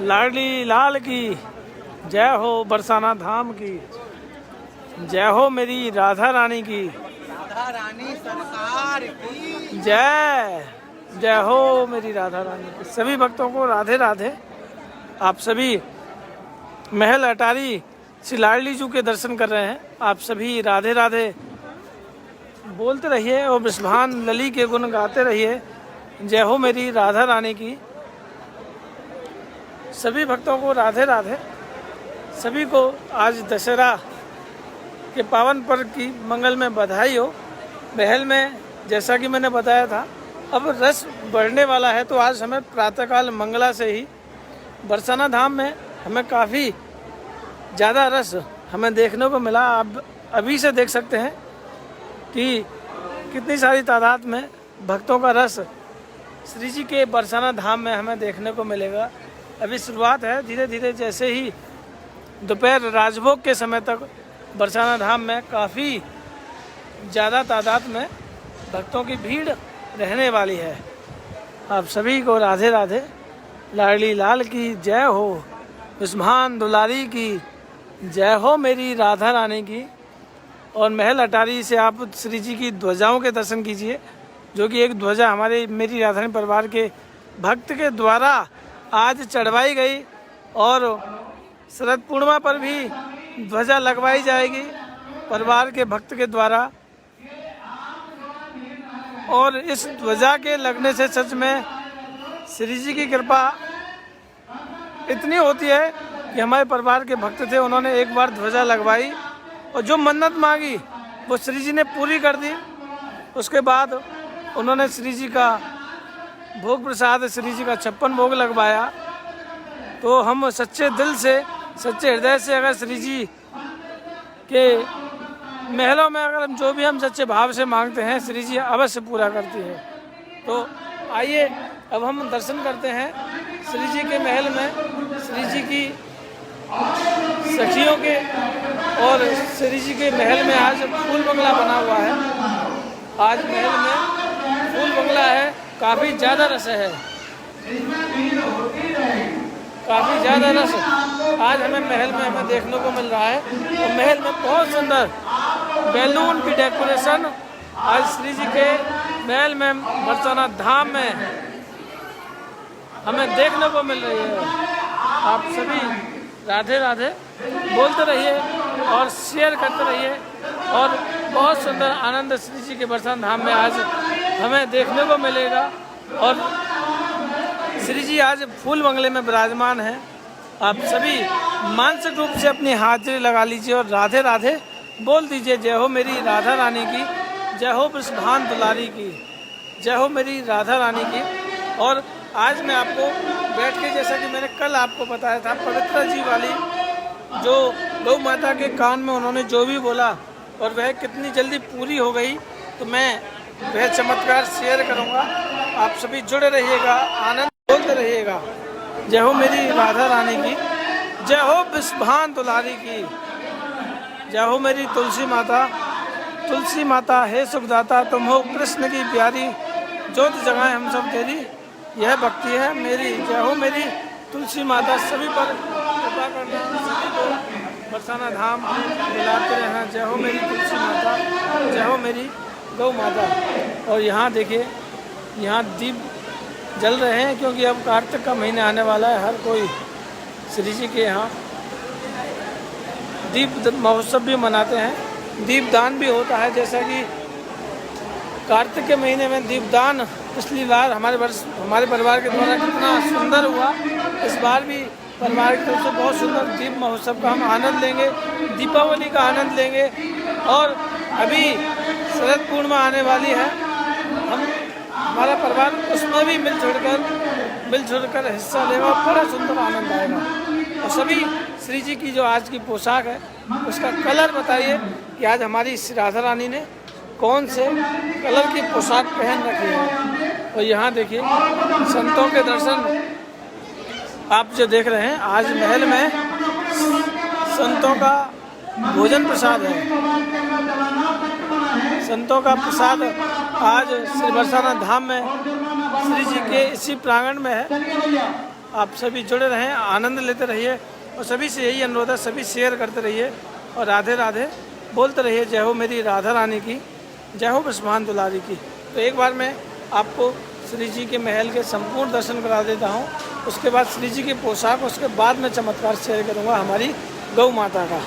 लाडली लाल की जय हो, बरसाना धाम की जय हो, मेरी राधा रानी की राधा रानी सरकार की जय। जय हो मेरी राधा रानी की। सभी भक्तों को राधे राधे। आप सभी महल अटारी श्री लाडली जी के दर्शन कर रहे हैं। आप सभी राधे राधे बोलते रहिए और विश्वान लली के गुण गाते रहिए। जय हो मेरी राधा रानी की। सभी भक्तों को राधे राधे। सभी को आज दशहरा के पावन पर्व की मंगल में बधाई हो। महल में जैसा कि मैंने बताया था, अब रस बढ़ने वाला है, तो आज हमें प्रातःकाल मंगला से ही बरसाना धाम में हमें काफ़ी ज़्यादा रस हमें देखने को मिला। आप अभी से देख सकते हैं कि कितनी सारी तादाद में भक्तों का रस श्री जी के बरसाना धाम में हमें देखने को मिलेगा। अभी शुरुआत है, धीरे धीरे जैसे ही दोपहर राजभोग के समय तक बरसाना धाम में काफ़ी ज़्यादा तादाद में भक्तों की भीड़ रहने वाली है। आप सभी को राधे राधे। लाडली लाल की जय हो, उस्मान दुलारी की जय हो, मेरी राधा रानी की। और महल अटारी से आप श्री जी की ध्वजाओं के दर्शन कीजिए, जो कि एक ध्वजा हमारे मेरी राधा रानी परिवार के भक्त के द्वारा आज चढ़वाई गई और शरद पूर्णिमा पर भी ध्वजा लगवाई जाएगी परिवार के भक्त के द्वारा। और इस ध्वजा के लगने से सच में श्री जी की कृपा इतनी होती है कि हमारे परिवार के भक्त थे, उन्होंने एक बार ध्वजा लगवाई और जो मन्नत मांगी वो श्री जी ने पूरी कर दी। उसके बाद उन्होंने श्री जी का भोग प्रसाद, श्री जी का 56 भोग लगवाया। तो हम सच्चे दिल से, सच्चे हृदय से अगर श्री जी के महलों में अगर हम जो भी हम सच्चे भाव से मांगते हैं, श्री जी अवश्य पूरा करती है। तो आइए अब हम दर्शन करते हैं श्री जी के महल में। श्री जी की सखियों के और श्री जी के महल में आज फूल बंगला बना हुआ है। आज महल में फूल बंगला है, काफ़ी ज़्यादा रस है, काफ़ी ज़्यादा रस आज हमें महल में हमें देखने को मिल रहा है। और महल में बहुत सुंदर बैलून की डेकोरेशन आज श्री जी के महल में बरसाना धाम में हमें देखने को मिल रही है। आप सभी राधे राधे बोलते रहिए और शेयर करते रहिए। और बहुत सुंदर आनंद श्री जी के बरसाना धाम में आज हमें देखने को मिलेगा। और श्री जी आज फूल बंगले में विराजमान हैं। आप सभी मानसिक रूप से अपनी हाजिरी लगा लीजिए और राधे राधे बोल दीजिए। जय हो मेरी राधा रानी की, जय हो वृषभान दुलारी की, जय हो मेरी राधा रानी की। और आज मैं आपको बैठ के, जैसा कि मैंने कल आपको बताया था, पवित्र जी वाली जो गौ माता के कान में उन्होंने जो भी बोला और वह कितनी जल्दी पूरी हो गई, तो मैं वह चमत्कार शेयर करूँगा। आप सभी जुड़े रहिएगा, आनंद बोलते रहिएगा। जय हो मेरी राधा रानी की, जय हो वृषभान दुलारी की, जय हो मेरी तुलसी माता। तुलसी माता है सुखदाता, तुम हो कृष्ण की प्यारी, ज्योत जगाएं हम सब तेरी, यह भक्ति है मेरी। जय हो मेरी तुलसी माता। सभी पर कृपा करना, सभी को बरसाना धाम बुलाते रहना। जय हो मेरी तुलसी माता, जय हो मेरी गौ माता। और यहाँ देखिए, यहाँ दीप जल रहे हैं, क्योंकि अब कार्तिक का महीना आने वाला है। हर कोई श्री जी के यहाँ दीप महोत्सव भी मनाते हैं, दीपदान भी होता है। जैसा कि कार्तिक के महीने में दीपदान पिछली बार हमारे परिवार के द्वारा कितना सुंदर हुआ, इस बार भी परिवार की तरफ से बहुत सुंदर दीप महोत्सव का हम आनंद लेंगे, दीपावली का आनंद लेंगे। और अभी शरद पूर्णिमा आने वाली है, हमारा परिवार उसमें भी मिलजुल कर हिस्सा लेगा, बड़ा सुंदर आनंद आएगा। और सभी श्री जी की जो आज की पोशाक है उसका कलर बताइए कि आज हमारी राधा रानी ने कौन से कलर की पोशाक पहन रखी है। और यहाँ देखिए संतों के दर्शन आप जो देख रहे हैं, आज महल में संतों का भोजन प्रसाद है। संतों का प्रसाद आज श्री बरसाना धाम में श्री जी के इसी प्रांगण में है। आप सभी जुड़े रहें, आनंद लेते रहिए और सभी से यही अनुरोध है, सभी शेयर करते रहिए और राधे राधे बोलते रहिए। जय हो मेरी राधा रानी की, जय हो ब्रजमान दुलारी की। तो एक बार मैं आपको श्री जी के महल के संपूर्ण दर्शन करा देता हूँ, उसके बाद श्री जी की पोशाक, उसके बाद मैं चमत्कार शेयर करूँगा हमारी गौ माता का।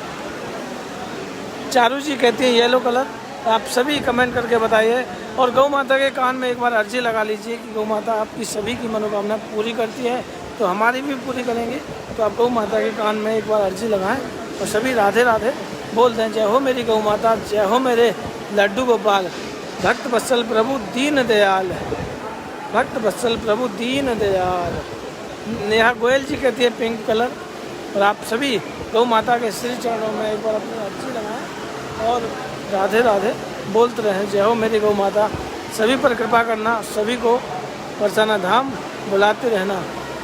चारू जी कहती हैं येलो कलर, आप सभी कमेंट करके बताइए। और गौ माता के कान में एक बार अर्जी लगा लीजिए कि गौ माता आपकी सभी की मनोकामना पूरी करती है, तो हमारी भी पूरी करेंगे। तो आप गौ माता के कान में एक बार अर्जी लगाएं और सभी राधे राधे बोल दें। जय हो मेरी गौ माता, जय हो मेरे लड्डू गोपाल, भक्त वत्सल प्रभु दीन दयाल, भक्त वत्सल प्रभु दीन दयाल। नेहा गोयल जी कहती है पिंक कलर। और आप सभी गौ माता के श्री चरणों में एक बार अपनी अर्जी लगाएं और राधे राधे बोलते रहें। जय हो मेरी गौ माता, सभी पर कृपा करना, सभी को बरसाना धाम बुलाते रहना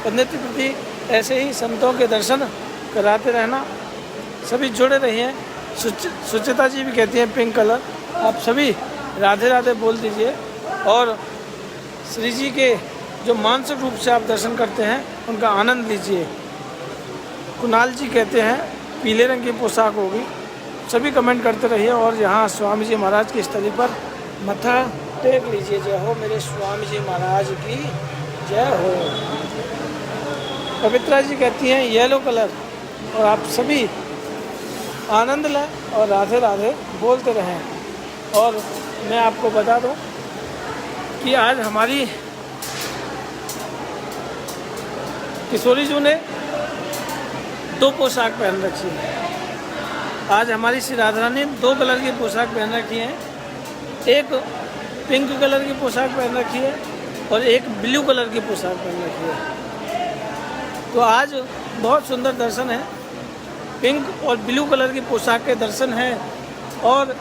और नित्य प्रति ऐसे ही संतों के दर्शन कराते रहना। सभी जुड़े रहिए। सुचिता जी भी कहती हैं पिंक कलर। आप सभी राधे राधे बोल दीजिए और श्री जी के जो मानसिक रूप से आप दर्शन करते हैं उनका आनंद लीजिए। कुणाल जी कहते हैं पीले रंग की पोशाक होगी। सभी कमेंट करते रहिए और यहाँ स्वामी जी महाराज की स्थली पर मत्था टेक लीजिए। जय हो मेरे स्वामी जी महाराज की जय हो। पवित्रा जी कहती हैं येलो कलर। और आप सभी आनंद लें और राधे राधे बोलते रहें। और मैं आपको बता दूं कि आज हमारी किशोरी जी ने 2 पोशाक पहन रखी है। आज हमारी श्री राधा रानी 2 कलर की पोशाक पहन रखी है। एक पिंक कलर की पोशाक पहन रखी है और एक ब्लू कलर की पोशाक पहन रखी है। तो आज बहुत सुंदर दर्शन है। पिंक और ब्लू कलर की पोशाक के दर्शन है और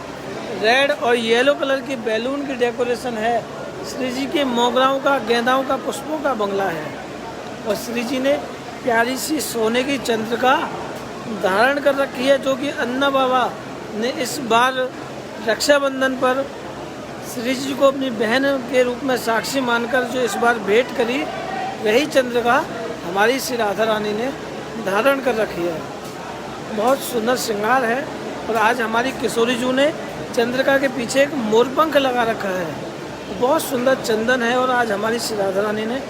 रेड और येलो कलर की बैलून की डेकोरेशन है। श्री जी के मोगराओं का, गेंदाओं का, पुष्पों का बंगला है और श्री जी ने प्यारी सी सोने की चंद्रिका धारण कर रखी है, जो कि अन्ना बाबा ने इस बार रक्षाबंधन पर श्री जी को अपनी बहन के रूप में साक्षी मानकर जो इस बार भेंट करी, वही चंद्रिका हमारी श्री राधा रानी ने धारण कर रखी है। बहुत सुंदर श्रृंगार है। और आज हमारी किशोरी जी ने चंद्रिका के पीछे एक मोरपंख लगा रखा है, बहुत सुंदर चंदन है। और आज हमारी श्री राधा रानी ने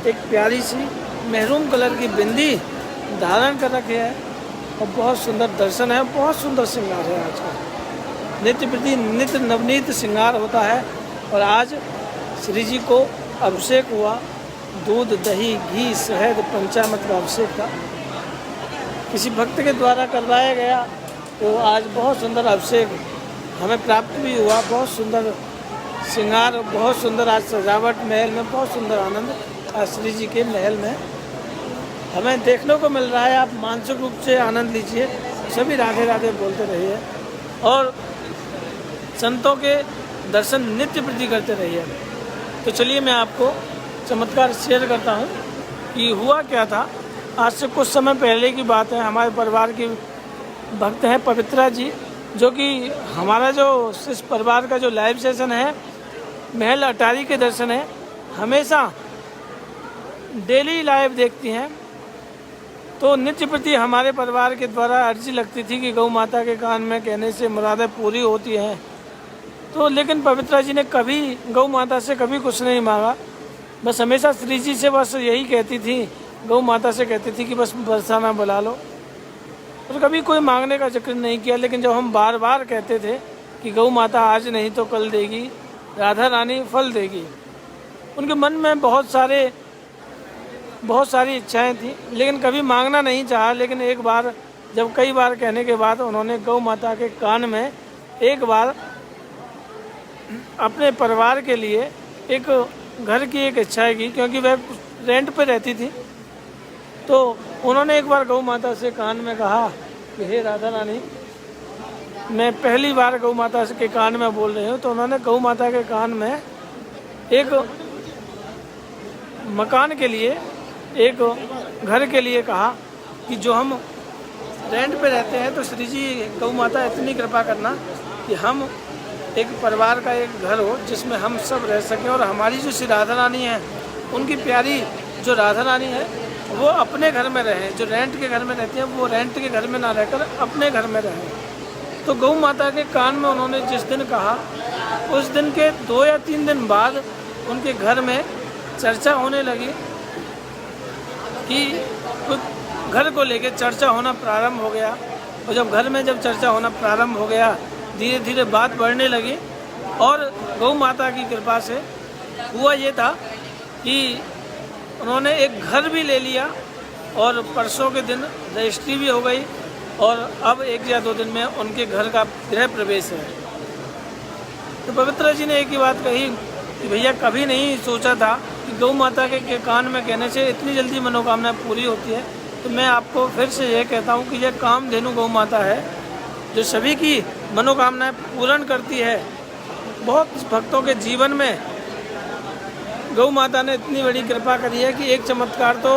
एक प्यारी सी महरून कलर की बिंदी धारण कर रखी है और बहुत सुंदर दर्शन है, बहुत सुंदर श्रृंगार है आज का। नित्य प्रति नित्य नवनीत श्रृंगार होता है। और आज श्री जी को अभिषेक हुआ, दूध, दही, घी, शहद, पंचामृत का अभिषेक का किसी भक्त के द्वारा करवाया गया। तो आज बहुत सुंदर अभिषेक हमें प्राप्त भी हुआ। बहुत सुंदर श्रृंगार, बहुत सुंदर आज सजावट महल में, बहुत सुंदर आनंद आज श्री जी के महल में हमें देखने को मिल रहा है। आप मानसिक रूप से आनंद लीजिए, सभी राधे राधे बोलते रहिए और संतों के दर्शन नित्य प्रति करते रहिए। तो चलिए मैं आपको चमत्कार शेयर करता हूँ कि हुआ क्या था। आज से कुछ समय पहले की बात है। हमारे परिवार की भक्त हैं पवित्रा जी, जो कि हमारा जो इस परिवार का जो लाइव सेशन है महल अटारी के दर्शन है, हमेशा डेली लाइव देखती हैं। तो नित्य प्रति हमारे परिवार के द्वारा अर्जी लगती थी कि गौ माता के कान में कहने से मुरादें पूरी होती हैं। तो लेकिन पवित्रा जी ने कभी गौ माता से कभी कुछ नहीं मांगा, बस हमेशा श्री जी से बस यही कहती थी, गौ माता से कहती थी कि बस बरसाना बुला लो। और कभी कोई मांगने का जिक्र नहीं किया। लेकिन जब हम बार बार कहते थे कि गौ माता आज नहीं तो कल देगी, राधा रानी फल देगी, उनके मन में बहुत सारी इच्छाएं थी, लेकिन कभी मांगना नहीं चाहा। लेकिन एक बार जब कई बार कहने के बाद उन्होंने गौ माता के कान में एक बार अपने परिवार के लिए एक घर की एक इच्छा की, क्योंकि वह रेंट पे रहती थी। तो उन्होंने एक बार गौ माता से कान में कहा कि हे राधा रानी, मैं पहली बार गौ माता के कान में बोल रही हूँ। तो उन्होंने गौ माता के कान में एक मकान के लिए, एक घर के लिए कहा कि जो हम रेंट पे रहते हैं, तो श्री जी गौ माता इतनी कृपा करना कि हम एक परिवार का एक घर हो जिसमें हम सब रह सकें, और हमारी जो श्री राधा रानी है उनकी प्यारी जो राधा रानी है वो अपने घर में रहें, जो रेंट के घर में रहती हैं वो रेंट के घर में ना रहकर अपने घर में रहें। तो गौ माता के कान में उन्होंने जिस दिन कहा, उस दिन के 2 या 3 दिन बाद उनके घर में चर्चा होने लगी कि घर को लेकर चर्चा होना प्रारंभ हो गया। और जब घर में चर्चा होना प्रारंभ हो गया, धीरे धीरे बात बढ़ने लगी, और गौ माता की कृपा से हुआ ये था कि उन्होंने एक घर भी ले लिया, और परसों के दिन रजिस्ट्री भी हो गई, और अब 1 या 2 दिन में उनके घर का गृह प्रवेश है। तो पवित्रा जी ने एक ही बात कही कि भैया कभी नहीं सोचा था कि गौ माता के कान में कहने से इतनी जल्दी मनोकामनाएं पूरी होती है। तो मैं आपको फिर से ये कहता हूँ कि यह कामधेनु गौ माता है जो सभी की मनोकामनाएं पूर्ण करती है। बहुत भक्तों के जीवन में गौ माता ने इतनी बड़ी कृपा करी है कि एक चमत्कार तो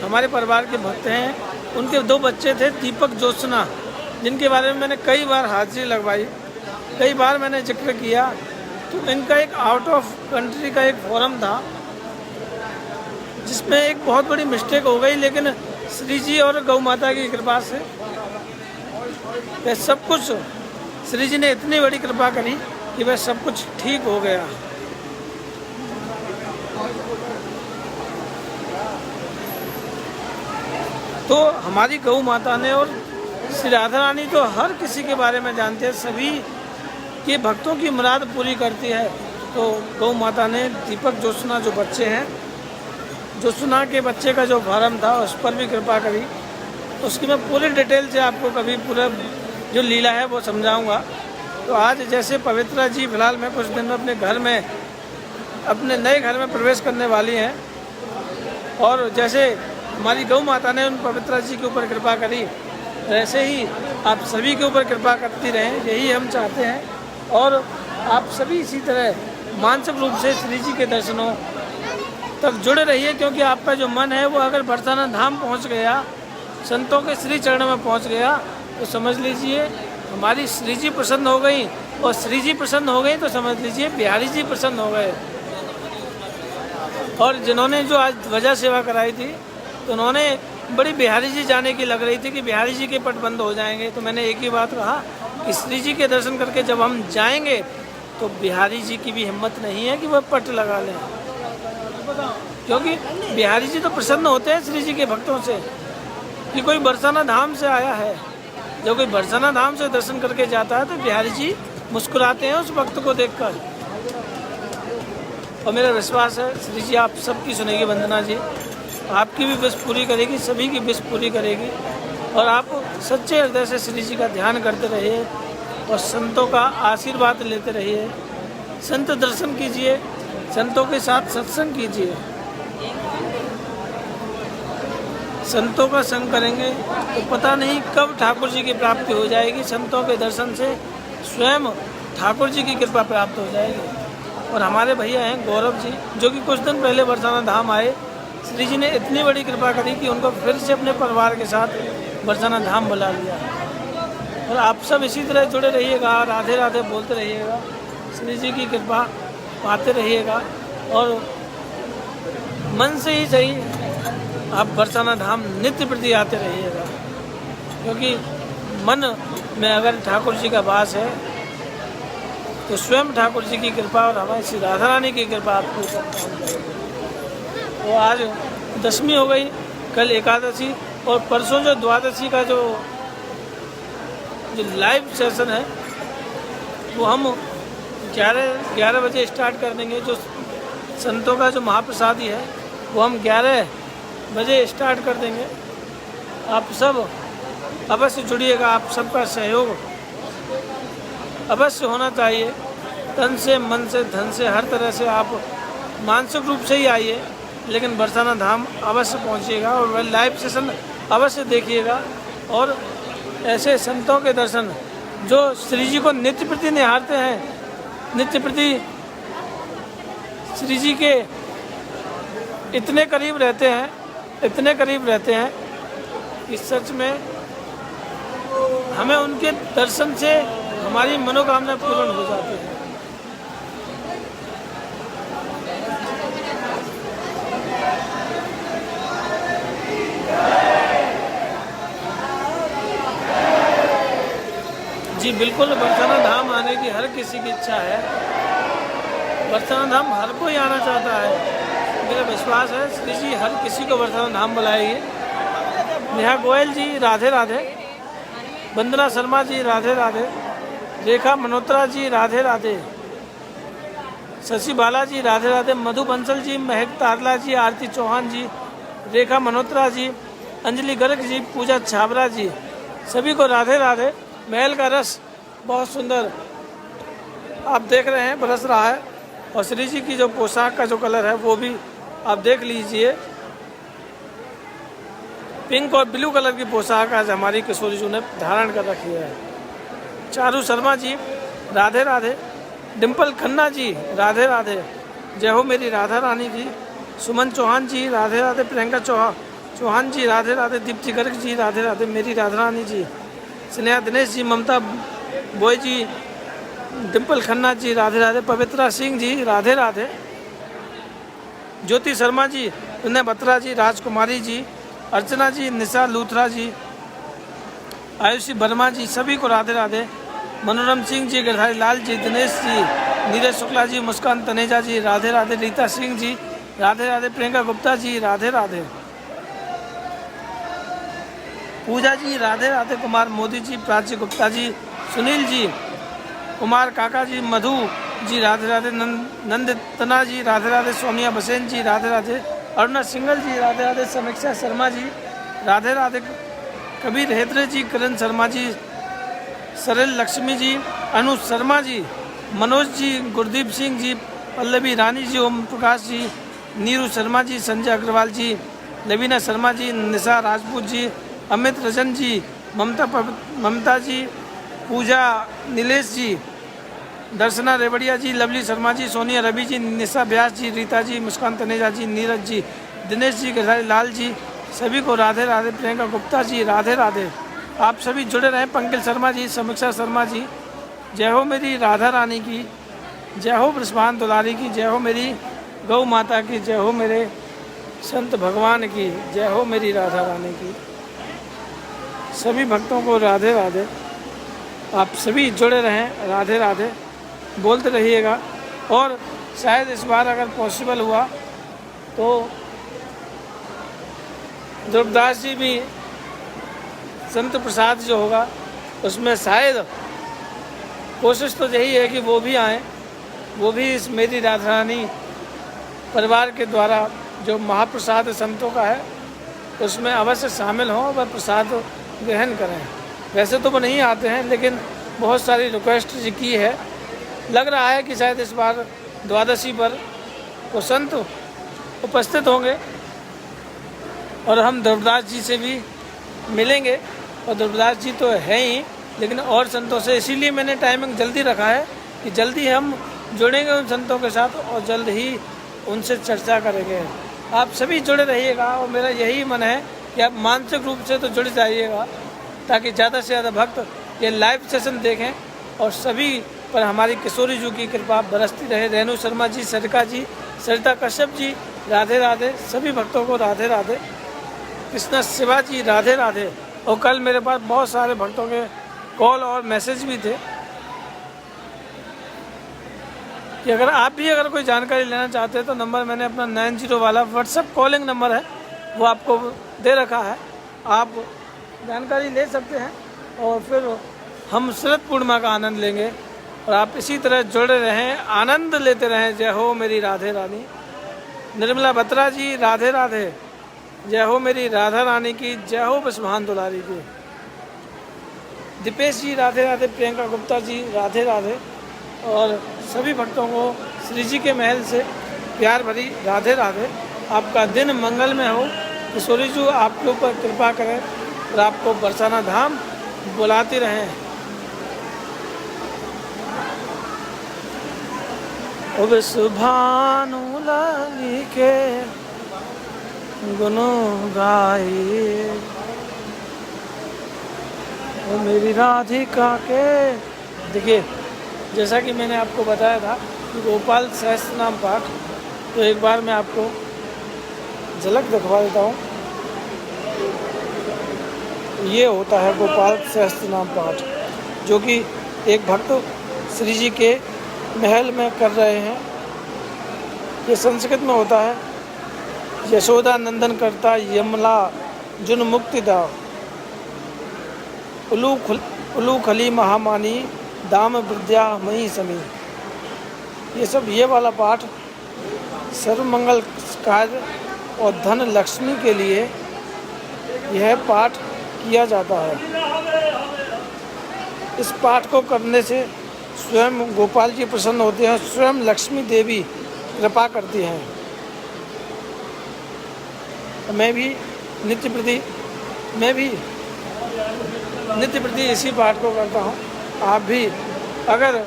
हमारे परिवार के भक्त हैं, उनके 2 बच्चे थे, दीपक ज्योत्सना, जिनके बारे में मैंने कई बार हाजिरी लगवाई, कई बार मैंने जिक्र किया। तो इनका एक आउट ऑफ कंट्री का एक फोरम था जिसमें एक बहुत बड़ी मिस्टेक हो गई, लेकिन श्री जी और गौ माता की कृपा से वह सब कुछ, श्री जी ने इतनी बड़ी कृपा करी कि वह सब कुछ ठीक हो गया। तो हमारी गौ माता ने, और श्री राधा रानी तो हर किसी के बारे में जानते हैं, सभी के भक्तों की मुराद पूरी करती है। तो गौ माता ने दीपक ज्योत्सना जो बच्चे हैं, ज्योत्सना के बच्चे का जो फॉर्म था उस पर भी कृपा करी। उसकी मैं पूरी डिटेल से आपको कभी पूरा जो लीला है वो समझाऊंगा। तो आज जैसे पवित्रा जी फिलहाल मैं कुछ दिन में अपने घर में, अपने नए घर में प्रवेश करने वाली हैं, और जैसे हमारी गौ माता ने उन पवित्रा जी के ऊपर कृपा करी, ऐसे ही आप सभी के ऊपर कृपा करती रहें, यही हम चाहते हैं। और आप सभी इसी तरह मानसिक रूप से श्री जी के दर्शनों तक जुड़े रहिए, क्योंकि आपका जो मन है वो अगर बरसाना धाम पहुंच गया, संतों के श्री चरणों में पहुंच गया, तो समझ लीजिए हमारी श्री जी प्रसन्न हो गई, और श्री जी प्रसन्न हो गई तो समझ लीजिए बिहारी जी प्रसन्न हो गए। और जिन्होंने जो आज ध्वजा सेवा कराई थी, तो उन्होंने बड़ी बिहारी जी जाने की लग रही थी कि बिहारी जी के पट बंद हो जाएंगे। तो मैंने एक ही बात कहा कि श्री जी के दर्शन करके जब हम जाएंगे तो बिहारी जी की भी हिम्मत नहीं है कि वह पट लगा लें, क्योंकि बिहारी जी तो प्रसन्न होते हैं श्री जी के भक्तों से कि कोई बरसाना धाम से आया है। जब कोई बरसाना धाम से दर्शन करके जाता है तो बिहारी जी मुस्कुराते हैं उस भक्त को देखकर। और मेरा विश्वास है श्री जी आप सबकी सुनेगी, वंदना जी आपकी भी विश पूरी करेगी, सभी की विश पूरी करेगी। और आप सच्चे हृदय से श्री जी का ध्यान करते रहिए और संतों का आशीर्वाद लेते रहिए, संत दर्शन कीजिए, संतों के साथ सत्संग कीजिए। संतों का संग करेंगे तो पता नहीं कब ठाकुर जी की प्राप्ति हो जाएगी। संतों के दर्शन से स्वयं ठाकुर जी की कृपा प्राप्त हो जाएगी। और हमारे भैया हैं गौरव जी, जो कि कुछ दिन पहले बरसाना धाम आए, श्री जी ने इतनी बड़ी कृपा करी कि उनको फिर से अपने परिवार के साथ बरसाना धाम बुला लिया। और आप सब इसी तरह जुड़े रहिएगा, राधे राधे बोलते रहिएगा, श्री जी की कृपा पाते रहिएगा। और मन से ही सही आप बरसाना धाम नित्य प्रति आते रहिएगा, क्योंकि मन में अगर ठाकुर जी का वास है तो स्वयं ठाकुर जी की कृपा और हमारी श्री राधा रानी की कृपा आपको जाएगी। तो आज दशमी हो गई, कल एकादशी, और परसों जो द्वादशी का जो लाइव सेशन है वो हम 11 बजे स्टार्ट कर देंगे। जो संतों का जो महाप्रसादी है वो हम 11 बजे स्टार्ट कर देंगे। आप सब अवश्य जुड़िएगा, आप सबका सहयोग अवश्य होना चाहिए। तन से, मन से, धन से, हर तरह से आप मानसिक रूप से ही आइए, लेकिन बरसाना धाम अवश्य पहुंचिएगा और वह लाइव सेशन अवश्य देखिएगा। और ऐसे संतों के दर्शन जो श्री जी को नित्य प्रति निहारते हैं, नित्य प्रति श्री जी के इतने करीब रहते हैं, इतने करीब रहते हैं कि सच में हमें उनके दर्शन से हमारी मनोकामना पूर्ण हो जाती है। जी बिल्कुल, बरसाना धाम आने की हर किसी की इच्छा है। बरसाना धाम हर कोई आना चाहता है। मेरा विश्वास है श्री जी हर किसी को बरसाना धाम बुलाएगी। नेहा गोयल जी राधे राधे, वंदना शर्मा जी राधे राधे, रेखा मल्होत्रा जी राधे राधे, शशि बाला जी राधे राधे, मधु बंसल जी, महक तारला जी, आरती चौहान जी, रेखा मल्होत्रा जी, अंजलि गर्ग जी, पूजा छाबरा जी, सभी को राधे राधे। महल का रस बहुत सुंदर आप देख रहे हैं बरस रहा है, और श्री जी की जो पोशाक का जो कलर है वो भी आप देख लीजिए। पिंक और ब्लू कलर की पोशाक आज हमारी किशोरी जी ने धारण कर रखी है। चारू शर्मा जी राधे राधे, डिम्पल खन्ना जी राधे राधे, जय हो मेरी राधा रानी जी, सुमन चौहान जी राधे राधे, प्रियंका चौहान जी राधे राधे, दीप्ति गर्ग जी राधे राधे, मेरी राधा रानी जी, स्नेहा दिनेश जी, ममता बॉय जी, डिम्पल खन्ना जी राधे राधे, पवित्रा सिंह जी राधे राधे, ज्योति शर्मा जी, विनय बत्रा जी, राजकुमारी जी, अर्चना जी, निशा लूथरा जी, आयुषी वर्मा जी, सभी को राधे राधे। मनोरम सिंह जी, गिरधारी लाल जी, दिनेश जी, नीरज शुक्ला जी, मुस्कान तनेजा जी राधे राधे, रीता सिंह जी राधे राधे, प्रियंका गुप्ता जी राधे राधे, पूजा जी राधे राधे, कुमार मोदी जी, प्राची गुप्ता जी, सुनील जी, कुमार काका जी, मधु जी राधे राधे, नंदतना जी राधे राधे, सोनिया बसेन जी राधे राधे, अरुणा सिंगल जी राधे राधे, समीक्षा शर्मा जी राधे राधे, कबीर हेत्रे जी, करण शर्मा जी, सरल लक्ष्मी जी, अनु शर्मा जी, मनोज जी, गुरदीप सिंह जी, पल्लवी रानी जी, ओम प्रकाश जी, नीरू शर्मा जी, संजय अग्रवाल जी, लवीना शर्मा जी, निशा राजपूत जी, अमित रजन जी, ममता जी, पूजा नीलेश जी, दर्शना रेवड़िया जी, लवली शर्मा जी, सोनिया रवि जी, निशा व्यास जी, रीता जी, मुस्कान तनेजा जी, नीरज जी, दिनेश जी, गिरधारी लाल जी, सभी को राधे राधे, प्रियंका गुप्ता जी राधे राधे। आप सभी जुड़े रहें। पंकज शर्मा जी, समीक्षा शर्मा जी, जय हो मेरी राधा रानी की, जय हो बृषभान दुलारी की, जय हो मेरी गौ माता की, जय हो मेरे संत भगवान की, जय हो मेरी राधा रानी की। सभी भक्तों को राधे राधे। आप सभी जुड़े रहें, राधे राधे बोलते रहिएगा। और शायद इस बार अगर पॉसिबल हुआ तो ध्रुवदास जी भी संत प्रसाद जो होगा उसमें शायद कोशिश तो यही है कि वो भी आएँ, वो भी इस मेरी राधा रानी परिवार के द्वारा जो महाप्रसाद संतों का है उसमें अवश्य शामिल हों, वह प्रसाद ग्रहण करें। वैसे तो वो नहीं आते हैं, लेकिन बहुत सारी रिक्वेस्ट जी की है। लग रहा है कि शायद इस बार द्वादशी पर वो संत उपस्थित होंगे और हम ध्रुवदास जी से भी मिलेंगे। और ध्रुवदास जी तो है ही, लेकिन और संतों से, इसीलिए मैंने टाइमिंग जल्दी रखा है कि जल्दी हम जुड़ेंगे उन संतों के साथ और जल्द ही उनसे चर्चा करेंगे। आप सभी जुड़े रहिएगा और मेरा यही मन है कि आप मानसिक रूप से तो जुड़ जाइएगा ताकि ज़्यादा से ज़्यादा भक्त ये लाइव सेशन देखें और सभी पर हमारी किशोरी जी की कृपा बरसती रहे। रेणु शर्मा जी, सरिता जी, सरिता कश्यप जी राधे राधे, सभी भक्तों को राधे राधे। कृष्णा शिवा जी राधे राधे। और कल मेरे पास बहुत सारे भक्तों के कॉल और मैसेज भी थे कि अगर आप भी अगर कोई जानकारी लेना चाहते हैं तो नंबर मैंने अपना 90 वाला व्हाट्सएप कॉलिंग नंबर है वो आपको दे रखा है, आप जानकारी ले सकते हैं और फिर हम शरद पूर्णिमा का आनंद लेंगे। और आप इसी तरह जुड़े रहें, आनंद लेते रहें। जय हो मेरी राधे रानी। निर्मला बत्रा जी राधे राधे, जय हो मेरी राधा रानी की, जय हो बृषभान दुलारी की। दीपेश जी राधे राधे, प्रियंका गुप्ता जी राधे राधे। और सभी भक्तों को श्री जी के महल से प्यार भरी राधे राधे। आपका दिन मंगलमय हो। किशोरी जी आपके ऊपर कृपा करें और आपको बरसाना धाम बुलाती रहें। ओ बृषभानु लाली के गुनो गाए, ओ मेरी राधिका के देखिए, जैसा कि मैंने आपको बताया था कि गोपाल सहस्त्र नाम पाठ, तो एक बार मैं आपको झलक दिखवा देता हूँ। ये होता है गोपाल सहस्त्र नाम पाठ, जो कि एक भक्त श्री जी के महल में कर रहे हैं। ये संस्कृत में होता है। यशोदा नंदन करता यमला जुन मुक्ति दाव, उलू खली महामानी दाम विद्या मई समी। ये वाला पाठ सर्वमंगल कार्य और धन लक्ष्मी के लिए यह पाठ किया जाता है। इस पाठ को करने से स्वयं गोपाल जी प्रसन्न होते हैं, स्वयं लक्ष्मी देवी कृपा करती हैं। मैं भी नित्य प्रति इसी पाठ को करता हूँ। आप भी अगर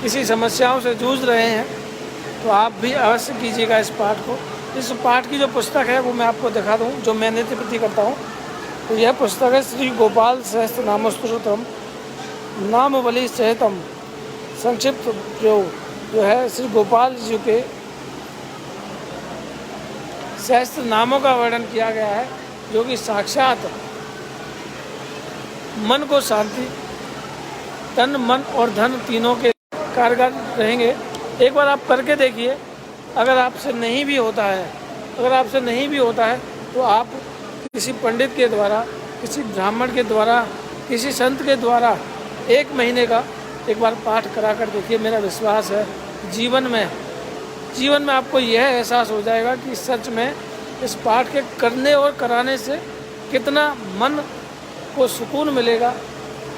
किसी समस्याओं से जूझ रहे हैं तो आप भी अवश्य कीजिएगा इस पाठ को। इस पाठ की जो पुस्तक है वो मैं आपको दिखा दूँ, जो मैं नित्य प्रति करता हूँ। तो यह पुस्तक है श्री गोपाल सहस्त्र नामस्तोत्रम नामवली सहितम संक्षिप्त प्रयोग, जो है श्री गोपाल जी के सहस्त्र नामों का वर्णन किया गया है, जो कि साक्षात मन को शांति, तन मन और धन तीनों के कारगर रहेंगे। एक बार आप करके देखिए। अगर आपसे नहीं भी होता है तो आप किसी पंडित के द्वारा, किसी ब्राह्मण के द्वारा, किसी संत के द्वारा 1 महीने का एक बार पाठ करा कर देखिए। मेरा विश्वास है जीवन में आपको यह एहसास हो जाएगा कि सच में इस पाठ के करने और कराने से कितना मन को सुकून मिलेगा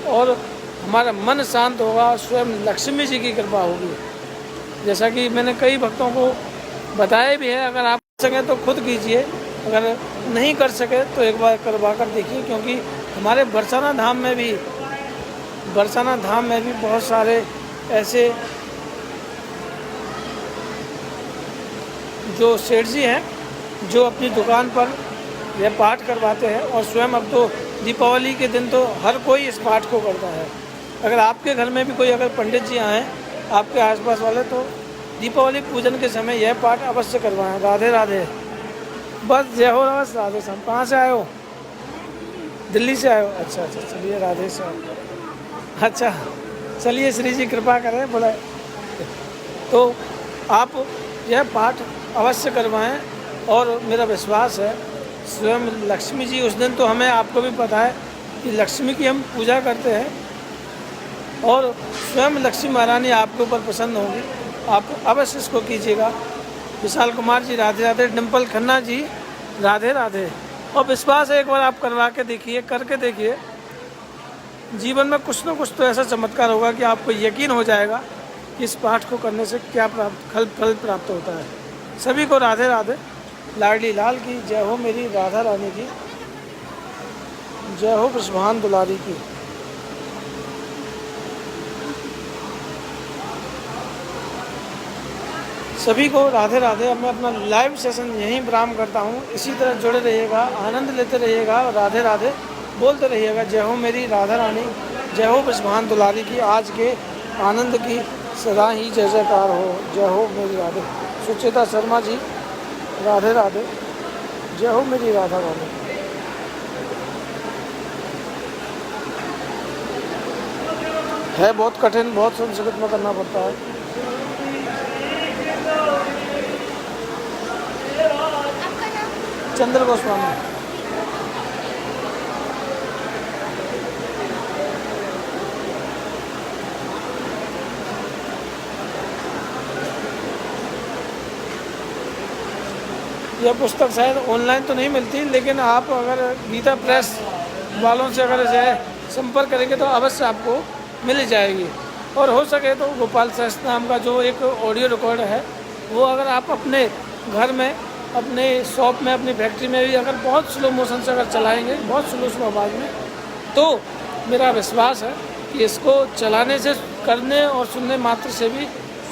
और हमारा मन शांत होगा, स्वयं लक्ष्मी जी की कृपा होगी। जैसा कि मैंने कई भक्तों को बताया भी है। अगर आप कर सकें तो खुद कीजिए, अगर नहीं कर सके तो एक बार करवा कर देखिए, क्योंकि हमारे बरसाना धाम में भी बहुत सारे ऐसे जो सेठ जी हैं जो अपनी दुकान पर यह पाठ करवाते हैं। और स्वयं अब तो दीपावली के दिन तो हर कोई इस पाठ को करता है। अगर आपके घर में भी कोई अगर पंडित जी आएँ आपके आसपास वाले, तो दीपावली पूजन के समय यह पाठ अवश्य करवाएं। राधे राधे। बस जय हो बस राधे श्याम। कहाँ से आए हो? दिल्ली से आए हो? अच्छा, चलिए राधे श्याम। अच्छा, चलिए श्री जी कृपा करें बोला। तो आप यह पाठ अवश्य करवाएं और मेरा विश्वास है स्वयं लक्ष्मी जी उस दिन तो हमें, आपको भी पता है कि लक्ष्मी की हम पूजा करते हैं और स्वयं लक्ष्मी महारानी आपके ऊपर प्रसन्न होंगी। आप अवश्य इसको कीजिएगा। विशाल कुमार जी राधे राधे। डिम्पल खन्ना जी राधे राधे। और विश्वास है एक बार आप करवा के देखिए, करके देखिए, जीवन में कुछ न कुछ तो ऐसा चमत्कार होगा कि आपको यकीन हो जाएगा कि इस पाठ को करने से क्या फल प्राप्त होता है। सभी को राधे राधे। लाडली लाल की जय हो, मेरी राधा रानी की जय हो, वृषभान दुलारी की। सभी को राधे राधे। अब मैं अपना लाइव सेशन यहीं विराम करता हूँ। इसी तरह जुड़े रहिएगा, आनंद लेते रहिएगा, राधे राधे बोलते रहिएगा। जय हो मेरी राधा रानी, जय हो वृषभान दुलारी की। आज के आनंद की सदा ही जय जयकार हो। जय हो मेरी राधे। सुचेता शर्मा जी राधे राधे। जय हो मेरी राधा रानी। है बहुत कठिन, बहुत संस्कृत में करना पड़ता है। चंद्र गोस्वामी। यह पुस्तक शायद ऑनलाइन तो नहीं मिलती, लेकिन आप अगर गीता प्रेस वालों से अगर संपर्क करेंगे तो अवश्य आपको मिल जाएगी। और हो सके तो गोपाल सहस्त्र नाम का जो एक ऑडियो रिकॉर्ड है वो अगर आप अपने घर में, अपने शॉप में, अपनी फैक्ट्री में भी अगर बहुत स्लो मोशन से अगर चलाएंगे, बहुत स्लो आवाज़ में, तो मेरा विश्वास है कि इसको चलाने से, करने और सुनने मात्र से भी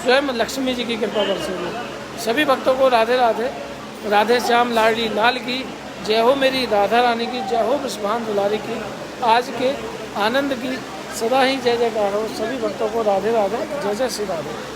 स्वयं लक्ष्मी जी की कृपा बरसेगी। सभी भक्तों को राधे राधे। राधे श्याम लाडली लाल की जय हो, मेरी राधा रानी की जय हो, वृषभान दुलारी की। आज के आनंद की सदा ही जय जयकार हो। सभी भक्तों को राधे राधे, जय जय श्री राधे।